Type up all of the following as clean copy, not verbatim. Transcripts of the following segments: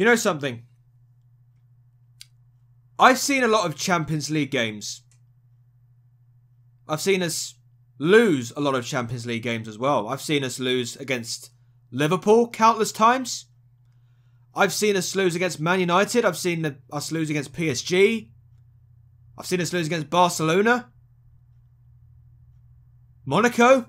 You know something? I've seen a lot of Champions League games. I've seen us lose a lot of Champions League games as well. I've seen us lose against Liverpool countless times. I've seen us lose against Man United. I've seen us lose against PSG. I've seen us lose against Barcelona. Monaco.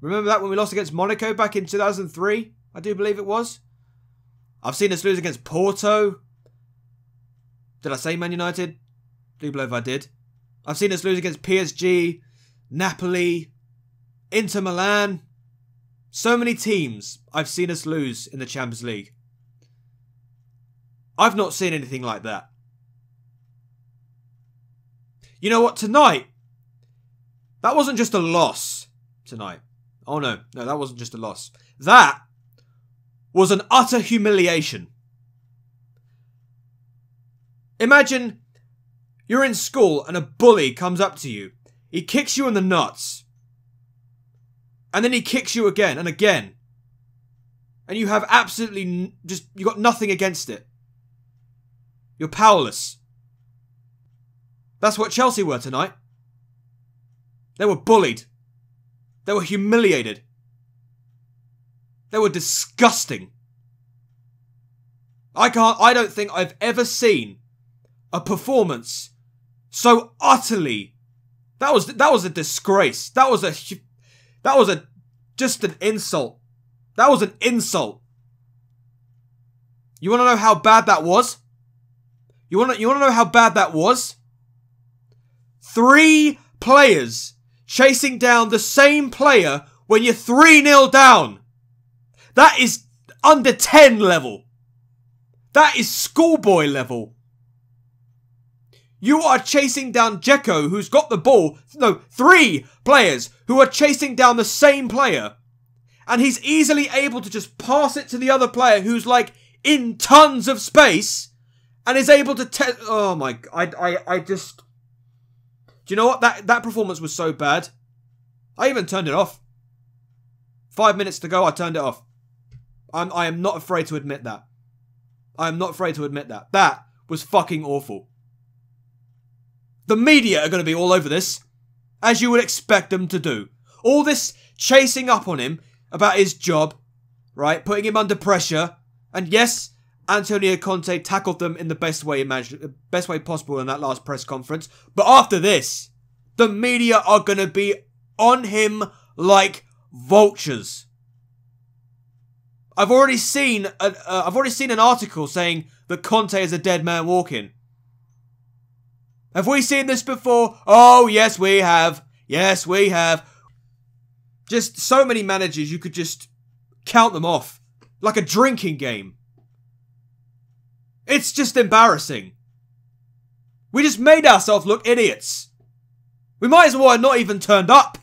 Remember that when we lost against Monaco back in 2003? I do believe it was. I've seen us lose against Porto. Did I say Man United? Do believe I did. I've seen us lose against PSG, Napoli, Inter Milan. So many teams I've seen us lose in the Champions League. I've not seen anything like that. You know what? Tonight, that wasn't just a loss tonight. Oh no, that wasn't just a loss. That was an utter humiliation. Imagine you're in school and a bully comes up to you. He kicks you in the nuts. And then he kicks you again and again. And you have absolutely you got nothing against it. You're powerless. That's what Chelsea were tonight. They were bullied. They were humiliated. They were disgusting. I don't think I've ever seen a performance so utterly. That was a disgrace. That was just an insult. That was an insult. You want to know how bad that was? You want to know how bad that was? 3 players chasing down the same player when you're 3-0 down. That is under 10 level. That is schoolboy level. You are chasing down Dzeko, who's got the ball. No, 3 players who are chasing down the same player. And he's easily able to just pass it to the other player who's like in tons of space. And is able to oh my, I just... Do you know what? That performance was so bad. I even turned it off. 5 minutes to go, I turned it off. I am not afraid to admit that. I am not afraid to admit that. That was fucking awful. The media are going to be all over this, as you would expect them to do. All this chasing up on him about his job, right? Putting him under pressure. And yes, Antonio Conte tackled them in the best way possible in that last press conference. But after this, the media are going to be on him like vultures. I've already seen an article saying that Conte is a dead man walking. Have we seen this before? Oh, yes, we have. Yes, we have. Just so many managers, you could just count them off. Like a drinking game. It's just embarrassing. We just made ourselves look idiots. We might as well have not even turned up.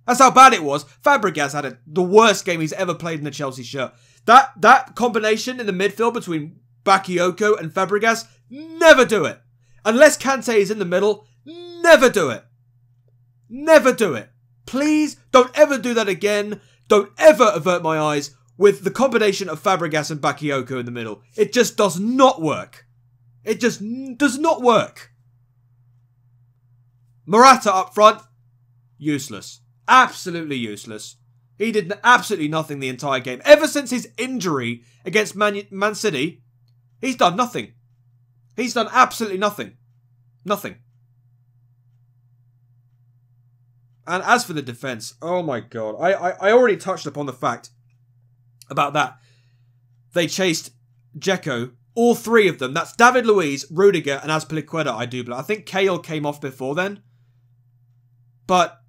That's how bad it was. Fabregas had the worst game he's ever played in the Chelsea shirt. That combination in the midfield between Bakayoko and Fabregas, never do it. Unless Kante is in the middle, never do it. Never do it. Please, don't ever do that again. Don't ever avert my eyes with the combination of Fabregas and Bakayoko in the middle. It just does not work. It just does not work. Morata up front, useless. Absolutely useless. He did absolutely nothing the entire game. Ever since his injury against Man City, he's done nothing. He's done absolutely nothing. Nothing. And as for the defence, oh my god. I already touched upon the fact about that. They chased Dzeko, all 3 of them. That's David Luiz, Rudiger, and Azpilicueta, I do believe. I think Cahill came off before then. But,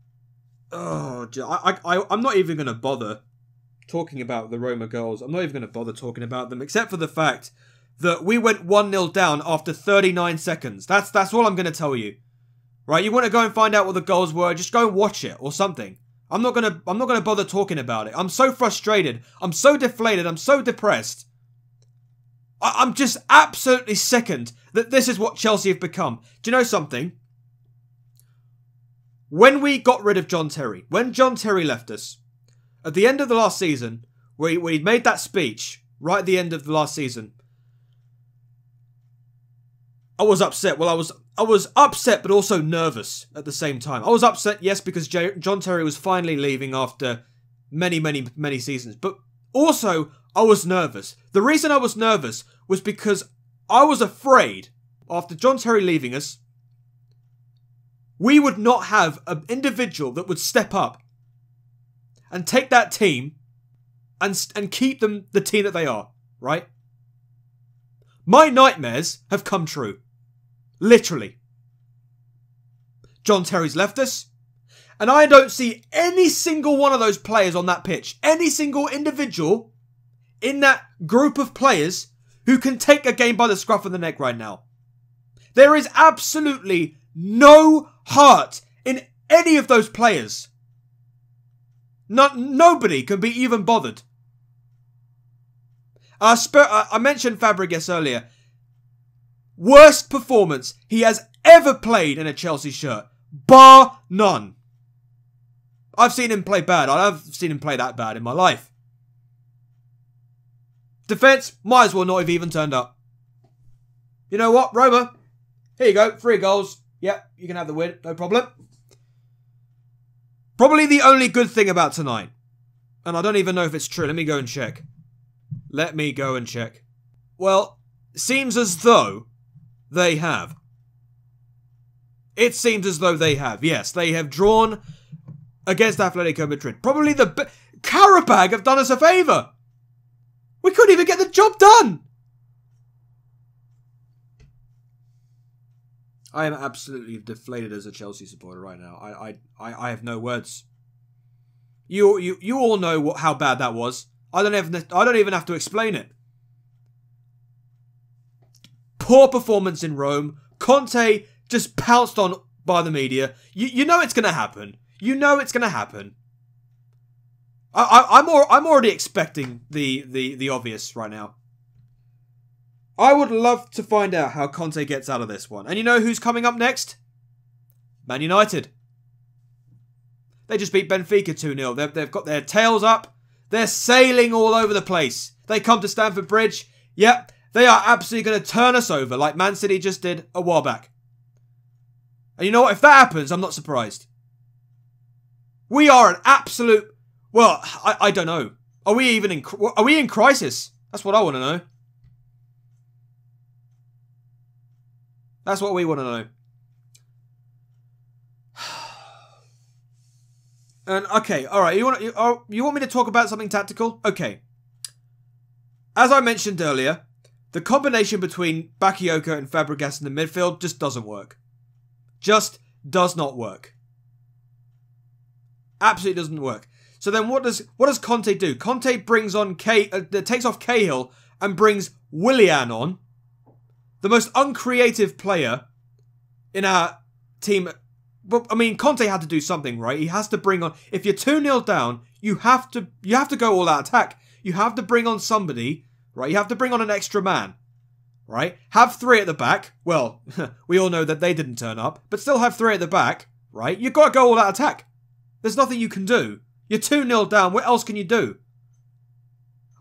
oh, I'm not even going to bother talking about the Roma goals. I'm not even going to bother talking about them, except for the fact that we went 1-0 down after 39 seconds. That's all I'm going to tell you. Right? You want to go and find out what the goals were, just go and watch it or something. I'm not going to bother talking about it. I'm so frustrated. I'm so deflated. I'm so depressed. I'm just absolutely sickened that this is what Chelsea have become. Do you know something? When we got rid of John Terry, when John Terry left us, at the end of the last season, where he made that speech right at the end of the last season, I was upset. Well, I was upset, but also nervous at the same time. I was upset, yes, because John Terry was finally leaving after many, many, many seasons. But also, I was nervous. The reason I was nervous was because I was afraid, after John Terry leaving us, we would not have an individual that would step up and take that team and keep them the team that they are, right? My nightmares have come true. Literally. John Terry's left us, and I don't see any single one of those players on that pitch, any single individual in that group of players who can take a game by the scruff of the neck right now. There is absolutely no heart in any of those players. Nobody can be even bothered. I mentioned Fabregas earlier. Worst performance he has ever played in a Chelsea shirt. Bar none. I've seen him play bad. I've seen him play that bad in my life. Defence, might as well not have even turned up. You know what, Roma? Here you go, 3 goals. Yep, you can have the win, no problem. Probably the only good thing about tonight. And I don't even know if it's true. Let me go and check. Well, seems as though they have. It seems as though they have. Yes, they have drawn against Atletico Madrid. Probably the... Karabag have done us a favour. We couldn't even get the job done. I am absolutely deflated as a Chelsea supporter right now. I have no words. You all know how bad that was. I don't even have to explain it. Poor performance in Rome. Conte just pounced on by the media. You know it's going to happen. You know it's going to happen. I'm already expecting the obvious right now. I would love to find out how Conte gets out of this one. And you know who's coming up next? Man United. They just beat Benfica 2-0. They've got their tails up. They're sailing all over the place. They come to Stamford Bridge. Yep, they are absolutely going to turn us over like Man City just did a while back. And you know what? If that happens, I'm not surprised. We are an absolute... Well, I don't know. Are we in crisis? That's what I want to know. That's what we want to know. And okay, all right. You want me to talk about something tactical? Okay. As I mentioned earlier, the combination between Bakayoko and Fabregas in the midfield just doesn't work. Just does not work. Absolutely doesn't work. So then, what does Conte do? Conte brings on takes off Cahill and brings Willian on. The most uncreative player in our team. But I mean, Conte had to do something, right? He has to bring on... If you're 2-0 down, you have to go all out attack. You have to bring on somebody, right? You have to bring on an extra man, right? Have 3 at the back. Well, we all know that they didn't turn up, but still have 3 at the back, right? You've got to go all out attack. There's nothing you can do. You're 2-0 down. What else can you do?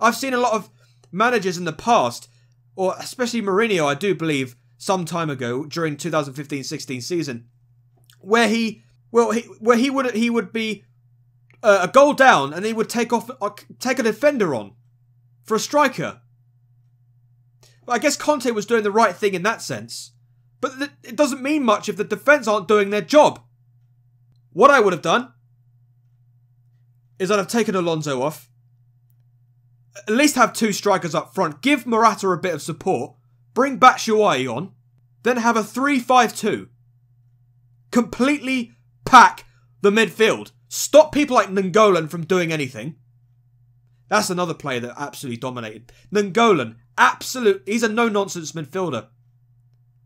I've seen a lot of managers in the past, or especially Mourinho, I do believe, some time ago during 2015-16 season, where he would be a goal down and he would take a defender on for a striker. Well, I guess Conte was doing the right thing in that sense, but it doesn't mean much if the defence aren't doing their job. What I would have done is I'd have taken Alonso off, at least have 2 strikers up front, give Morata a bit of support, bring Batshuayi on, then have a 3-5-2. Completely pack the midfield. Stop people like Nainggolan from doing anything. That's another player that absolutely dominated. Nainggolan, he's a no-nonsense midfielder.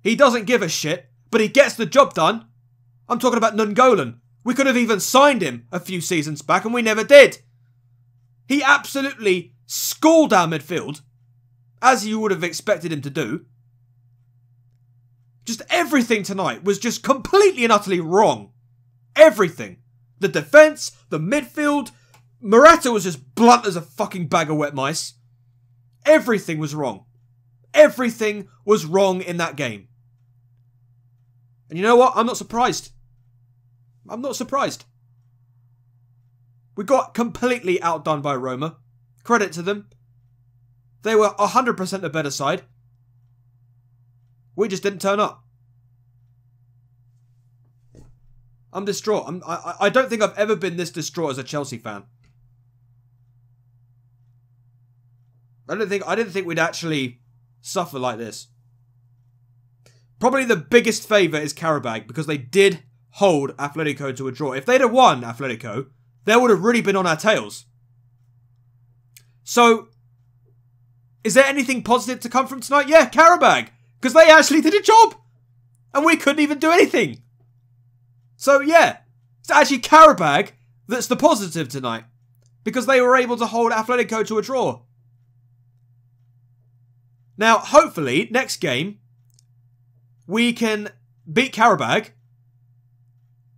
He doesn't give a shit, but he gets the job done. I'm talking about Nainggolan. We could have even signed him a few seasons back and we never did. He absolutely schooled our midfield, as you would have expected him to do. Just everything tonight was just completely and utterly wrong. Everything. The defence, the midfield. Morata was just blunt as a fucking bag of wet mice. Everything was wrong. Everything was wrong in that game. And you know what? I'm not surprised. I'm not surprised. We got completely outdone by Roma. Credit to them. They were 100% the better side. We just didn't turn up. I'm distraught. I don't think I've ever been this distraught as a Chelsea fan. I didn't think we'd actually suffer like this. Probably the biggest favour is Qarabag, because they did hold Atletico to a draw. If they'd have won Atletico, they would have really been on our tails. So, is there anything positive to come from tonight? Yeah, Qarabag, because they actually did a job. And we couldn't even do anything. So, yeah, it's actually Qarabag that's the positive tonight. Because they were able to hold Atletico to a draw. Now, hopefully, next game, we can beat Qarabag.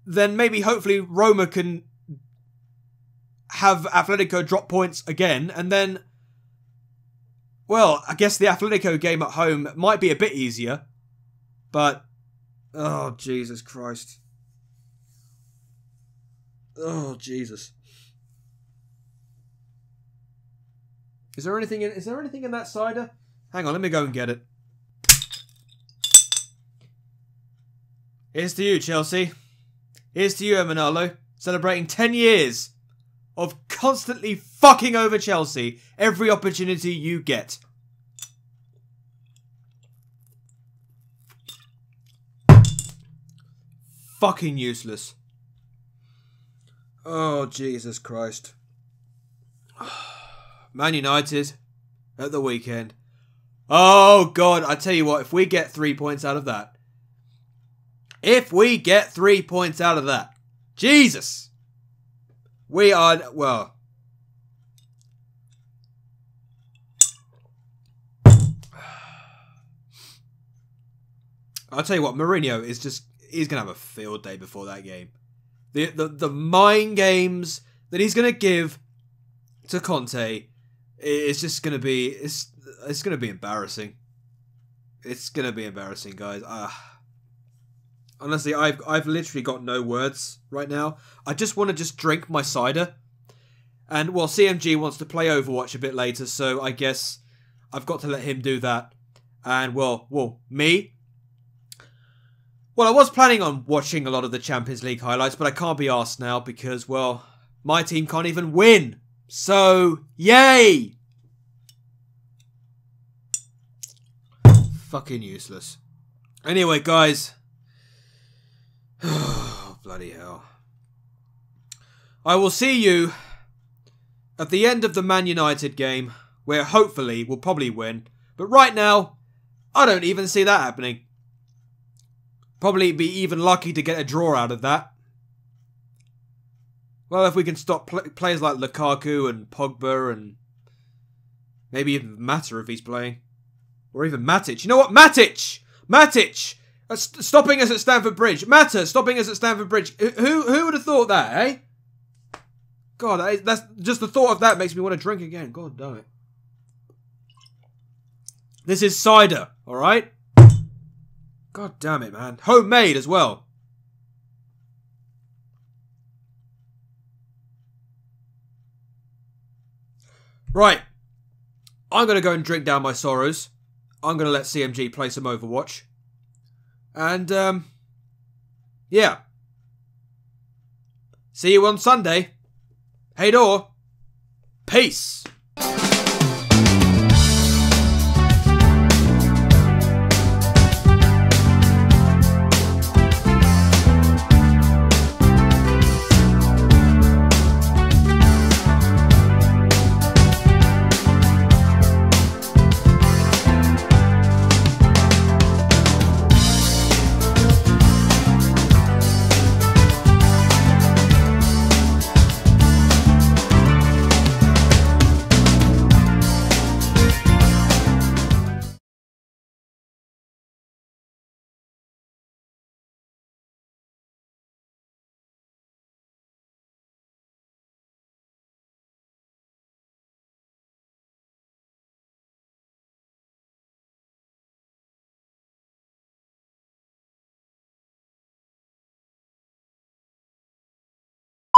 Then maybe, hopefully, Roma can have Atletico drop points again. And then, well, I guess the Atletico game at home might be a bit easier. But, oh, Jesus Christ. Oh, Jesus. Is there anything in that cider? Hang on, let me go and get it. Here's to you, Chelsea. Here's to you, Emanalo. Celebrating 10 years of constantly fucking over Chelsea every opportunity you get. Fucking useless. Oh, Jesus Christ. Man United at the weekend. Oh, God, I tell you what, if we get 3 points out of that. If we get 3 points out of that. Jesus. We are, well. I'll tell you what, Mourinho is just, he's going to have a field day before that game. The mind games that he's going to give to Conte, it's just going to be, it's going to be embarrassing. It's going to be embarrassing, guys. Honestly, I've literally got no words right now. I just want to just drink my cider. And, well, CMG wants to play Overwatch a bit later, so I guess I've got to let him do that. And, well, me? Well, I was planning on watching a lot of the Champions League highlights, but I can't be arsed now because, well, my team can't even win. So, yay! Fucking useless. Anyway, guys. Oh, bloody hell. I will see you at the end of the Man United game, where hopefully we'll probably win. But right now, I don't even see that happening. Probably be even lucky to get a draw out of that. Well, if we can stop players like Lukaku and Pogba and maybe even Mata if he's playing. Or even Matic. You know what? Matic! Matic! Stopping us at Stamford Bridge. Mata stopping us at Stamford Bridge. Who would have thought that, eh? God, that's just the thought of that makes me want to drink again. God damn it. This is cider, alright? God damn it, man. Homemade as well. Right. I'm going to go and drink down my sorrows. I'm going to let CMG play some Overwatch. And, yeah. See you on Sunday. Hey door. Peace.